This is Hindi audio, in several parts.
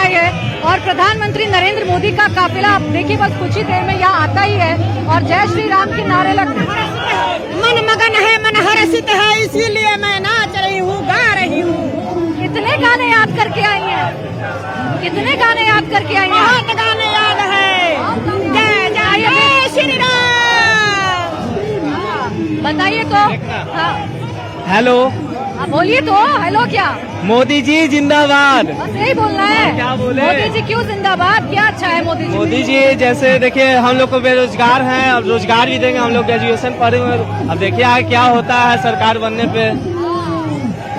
आई है और प्रधानमंत्री नरेंद्र मोदी का काफिला आप देखिए बस कुछ ही देर में यहाँ आता ही है और जय श्री राम के नारे लगते हैं। मन मगन है, मन हर्षित है, इसीलिए मैं नाच रही हूँ, गा रही हूँ। कितने गाने याद करके आई हैं? कितने गाने याद करके आई हैं? बहुत गाने याद है। जय जय श्री राम। बताइए तो। हाँ हेलो, बोलिए तो। हेलो क्या? मोदी जी जिंदाबाद। बस यही बोलना है। क्या बोले? मोदी जी क्यों जिंदाबाद? क्या अच्छा है मोदी जी? मोदी जी जैसे देखिए हम लोग को बेरोजगार हैं, अब रोजगार भी देंगे। हम लोग ग्रेजुएशन पढ़े हुए हैं, अब देखिए आगे क्या होता है सरकार बनने पे,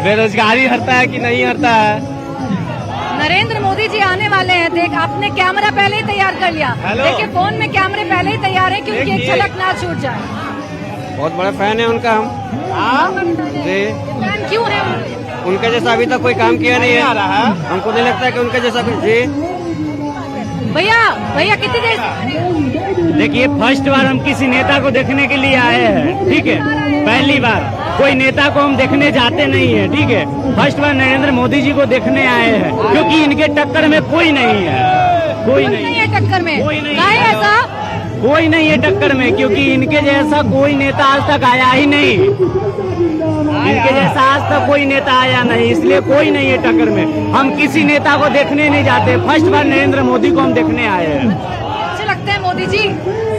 बेरोजगारी हटता है कि नहीं हटता है। नरेंद्र मोदी जी आने वाले हैं। देख आपने कैमरा पहले ही तैयार कर लिया। देखिए फोन में कैमरे पहले ही तैयार है क्योंकि एक झलक ना छूट जाए। बहुत बड़ा फैन है उनका हम जी। फैन क्यों है? उनके जैसा अभी तक कोई काम किया नहीं है। हमको नहीं लगता है कि उनके जैसा जी। भैया कितनी देर? देखिए फर्स्ट बार हम किसी नेता को देखने के लिए आए हैं, ठीक है। पहली बार कोई नेता को हम देखने जाते नहीं है, ठीक है। फर्स्ट बार नरेंद्र मोदी जी को देखने आए हैं क्योंकि इनके टक्कर में कोई नहीं है। कोई नहीं है टक्कर में। कोई नहीं है ऐसा? कोई नहीं है टक्कर में क्योंकि इनके जैसा कोई नेता आज तक आया ही नहीं। इनके जैसा आज तक कोई नेता आया नहीं, इसलिए कोई नहीं है टक्कर में। हम किसी नेता को देखने नहीं जाते, फर्स्ट बार नरेंद्र मोदी को हम देखने आए हैं। अच्छे लगते हैं मोदी जी?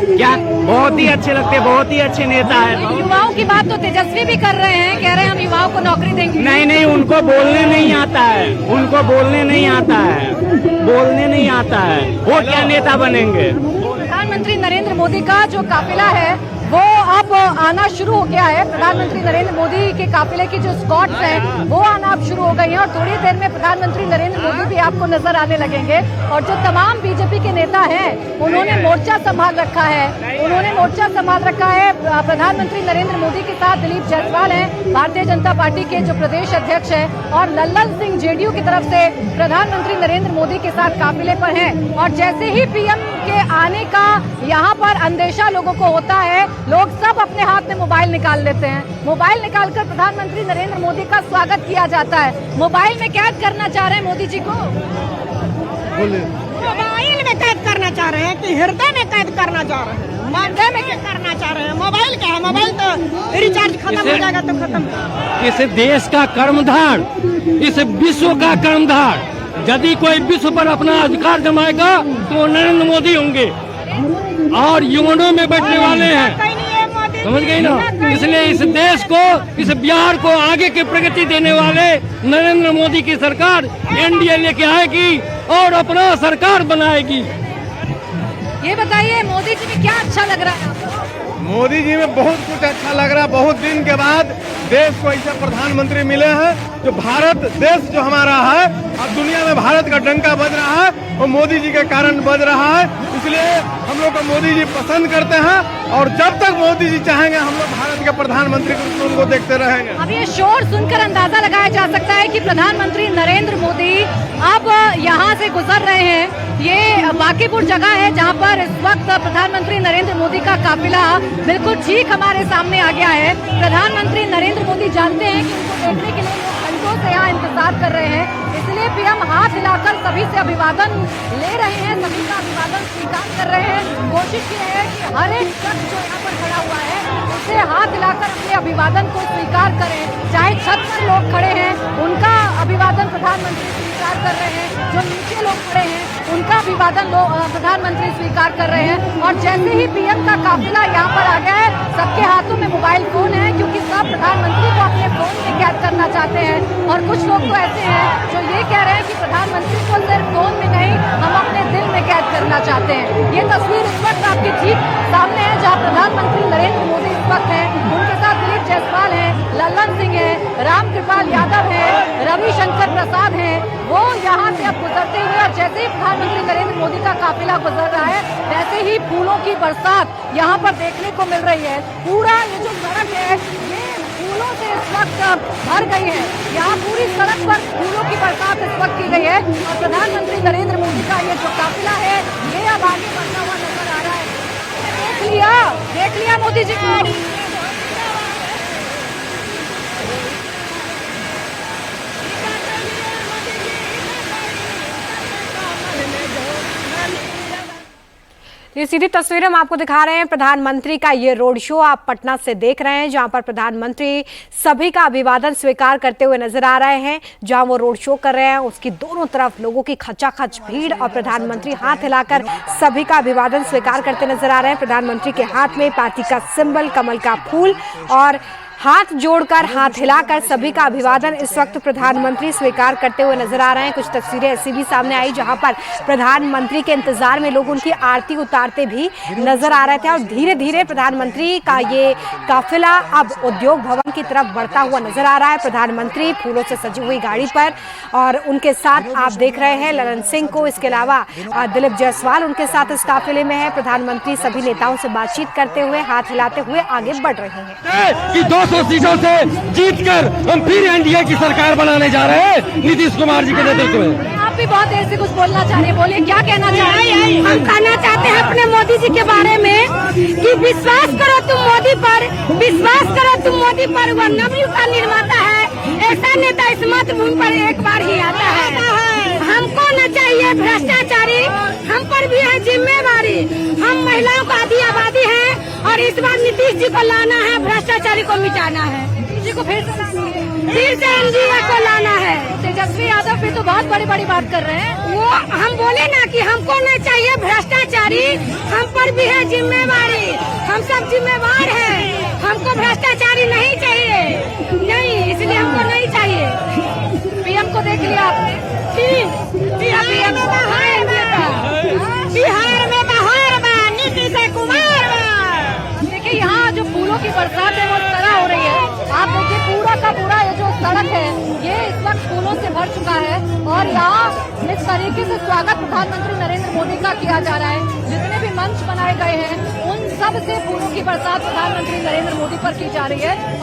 क्या बहुत ही अच्छे लगते हैं, बहुत ही अच्छे नेता है। युवाओं की बात तो तेजस्वी भी कर रहे हैं, कह रहे हैं हम युवाओं को नौकरी देंगे। नहीं, उनको बोलने नहीं आता है, उनको बोलने नहीं आता है, बोलने नहीं आता है। वो क्या नेता बनेंगे? प्रधानमंत्री नरेंद्र मोदी का जो काफिला है वो अब आना शुरू हो गया है। प्रधानमंत्री नरेंद्र मोदी के काफिले की जो स्कॉट्स हैं वो आना अब शुरू हो गई हैं और थोड़ी देर में प्रधानमंत्री नरेंद्र मोदी भी आपको नजर आने लगेंगे। और जो तमाम बीजेपी के नेता हैं उन्होंने मोर्चा संभाल रखा है। प्रधानमंत्री नरेंद्र मोदी के साथ दिलीप जायसवाल हैं, भारतीय जनता पार्टी के जो प्रदेश अध्यक्ष हैं, और लल्लन सिंह जेडीयू की तरफ से प्रधानमंत्री नरेंद्र मोदी के साथ काफिले पर हैं। और जैसे ही पीएम के आने का यहाँ पर अंदेशा लोगों को होता है, लोग सब अपने हाथ में मोबाइल निकाल लेते हैं। मोबाइल निकालकर प्रधानमंत्री नरेंद्र मोदी का स्वागत किया जाता है। मोबाइल में कैद करना चाह रहे हैं मोदी जी को। मोबाइल में कैद करना चाह रहे हैं कि हृदय में कैद करना चाह रहे हैं? हृदय में कैद करना चाह रहे हैं। मोबाइल क्या है? मोबाइल तो रिचार्ज खत्म हो जाएगा तो खत्म। इस देश का कर्मधार, इस विश्व का कर्मधार, यदि कोई विश्व पर अपना अधिकार जमाएगा तो वो नरेंद्र मोदी होंगे और युवाओं में बैठने वाले हैं, समझ गई ना। इसलिए इस देश को, इस बिहार को आगे की प्रगति देने वाले नरेंद्र मोदी की सरकार एनडीए लेके आएगी और अपना सरकार बनाएगी। ये बताइए मोदी जी में क्या अच्छा लग रहा है? मोदी जी में बहुत कुछ अच्छा लग रहा है। बहुत दिन के बाद देश को ऐसे प्रधानमंत्री मिले हैं जो भारत देश जो हमारा है अब दुनिया में भारत का डंका बज रहा है और मोदी जी के कारण बज रहा है। इसलिए हम लोग को मोदी जी पसंद करते हैं और जब तक मोदी जी चाहेंगे हम लोग भारत के प्रधानमंत्री को उनको देखते रहेंगे। अब ये शोर सुनकर अंदाजा लगाया जा सकता है कि प्रधानमंत्री नरेंद्र मोदी अब यहाँ से गुजर रहे हैं। ये बांकीपुर जगह है जहाँ पर इस वक्त प्रधानमंत्री नरेंद्र मोदी का काफिला बिल्कुल ठीक हमारे सामने आ गया है। प्रधानमंत्री नरेंद्र मोदी जानते हैं कि उनको देखने के लिए लोग घंटों से यहाँ इंतजार कर रहे हैं, इसलिए पीएम हाथ हिलाकर सभी से अभिवादन ले रहे हैं, सभी का अभिवादन स्वीकार कर रहे हैं। कोशिश ये है कि हर एक शख्स जो यहाँ पर खड़ा हुआ है उसे हाथ हिलाकर अपने अभिवादन को स्वीकार करें। चाहे छत पर लोग खड़े हैं उनका अभिवादन प्रधानमंत्री स्वीकार कर रहे हैं, जो नीचे लोग खड़े हैं उनका अभिवादन प्रधानमंत्री स्वीकार कर रहे हैं। और जैसे ही पीएम का काफिला यहाँ पर आ गया है सबके हाथों में मोबाइल फोन है क्योंकि सब प्रधानमंत्री को अपने फोन में कैद करना चाहते हैं। और कुछ लोग तो ऐसे हैं जो ये कह रहे हैं कि प्रधानमंत्री को सिर्फ फोन में नहीं हम अपने दिल में कैद करना चाहते हैं। ये तस्वीर इस वक्त आपके ठीक सामने है जहाँ प्रधानमंत्री नरेंद्र मोदी इस वक्त है, उनके साथ दिलीप जायसवाल है, लल्लन सिंह है, रामकृपाल यादव है, रविशंकर प्रसाद है। वो यहाँ से अब गुजरते हुए और जैसे ही प्रधानमंत्री नरेंद्र मोदी का काफिला गुजर रहा है वैसे ही फूलों की बरसात यहाँ पर देखने को मिल रही है। पूरा ये जो सड़क है ये फूलों से इस वक्त भर गई है। यहाँ पूरी सड़क पर फूलों की बरसात इस वक्त की गई है और प्रधानमंत्री नरेंद्र मोदी का ये जो काफिला है ये अब आगे बढ़ता हुआ नजर आ रहा है। देख लिया मोदी जी को। ये सीधी तस्वीरें हम आपको दिखा रहे हैं प्रधानमंत्री का ये रोड शो आप पटना से देख रहे हैं, जहां पर प्रधानमंत्री सभी का अभिवादन स्वीकार करते हुए नजर आ रहे हैं। जहां वो रोड शो कर रहे हैं उसकी दोनों तरफ लोगों की खचाखच भीड़ और प्रधानमंत्री हाथ हिलाकर सभी का अभिवादन स्वीकार करते नजर आ रहे हैं। प्रधानमंत्री के हाथ में पार्टी का सिंबल कमल का फूल और हाथ जोड़कर हाथ हिलाकर सभी का अभिवादन इस वक्त प्रधानमंत्री स्वीकार करते हुए नजर आ रहे हैं। कुछ तस्वीरें ऐसी भी सामने आई जहां पर प्रधानमंत्री के इंतजार में लोग उनकी आरती उतारते भी नजर आ रहे थे और धीरे धीरे प्रधानमंत्री का ये काफिला अब उद्योग भवन की तरफ बढ़ता हुआ नजर आ रहा है। प्रधानमंत्री फूलों से सजी हुई गाड़ी पर और उनके साथ आप देख रहे हैं ललन सिंह को, इसके अलावा दिलीप जायसवाल उनके साथ इस काफिले में है। प्रधानमंत्री सभी नेताओं से बातचीत करते हुए हाथ हिलाते हुए आगे बढ़ रहे हैं। 200 सीटों से जीतकर हम फिर एनडीए की सरकार बनाने जा रहे हैं नीतीश कुमार जी के नेतृत्व में। आप भी बहुत देर से कुछ बोलना चाह रहे हैं, बोलिए क्या कहना चाह रहे हैं? हम कहना चाहते हैं अपने मोदी जी के बारे में कि विश्वास करो तुम मोदी पर, विश्वास करो तुम मोदी पर। वह नवयुग का निर्माता है, ऐसा नेता इस मातृभूमि पर एक बार ही आता है। हमको न चाहिए भ्रष्टाचारी, हम पर भी है जिम्मेवारी। हम महिलाओं का आधी आबादी है और इस बार नीतीश जी को लाना है, भ्रष्टाचारी को मिटाना है, जी को फिर से एनडीए को लाना है। तेजस्वी यादव भी तो बहुत बड़ी बड़ी बात कर रहे हैं। वो हम बोले ना कि हमको नहीं चाहिए भ्रष्टाचारी, हम पर भी है जिम्मेवारी, हम सब जिम्मेवार हैं। हमको भ्रष्टाचारी नहीं चाहिए, नहीं, इसलिए हमको नहीं चाहिए। पीएम को देख लिया आपने? बिहार में तो है नीतीश कुमार। देखिए यहाँ जो फूलों की बरसात है वो इस तरह हो रही है। आप देखिए पूरा का पूरा ये जो सड़क है ये इस वक्त फूलों से भर चुका है और यहाँ इस तरीके से स्वागत प्रधानमंत्री नरेंद्र मोदी का किया जा रहा है। जितने भी मंच बनाए गए हैं उन सब से फूलों की बरसात प्रधानमंत्री नरेंद्र मोदी पर की जा रही है।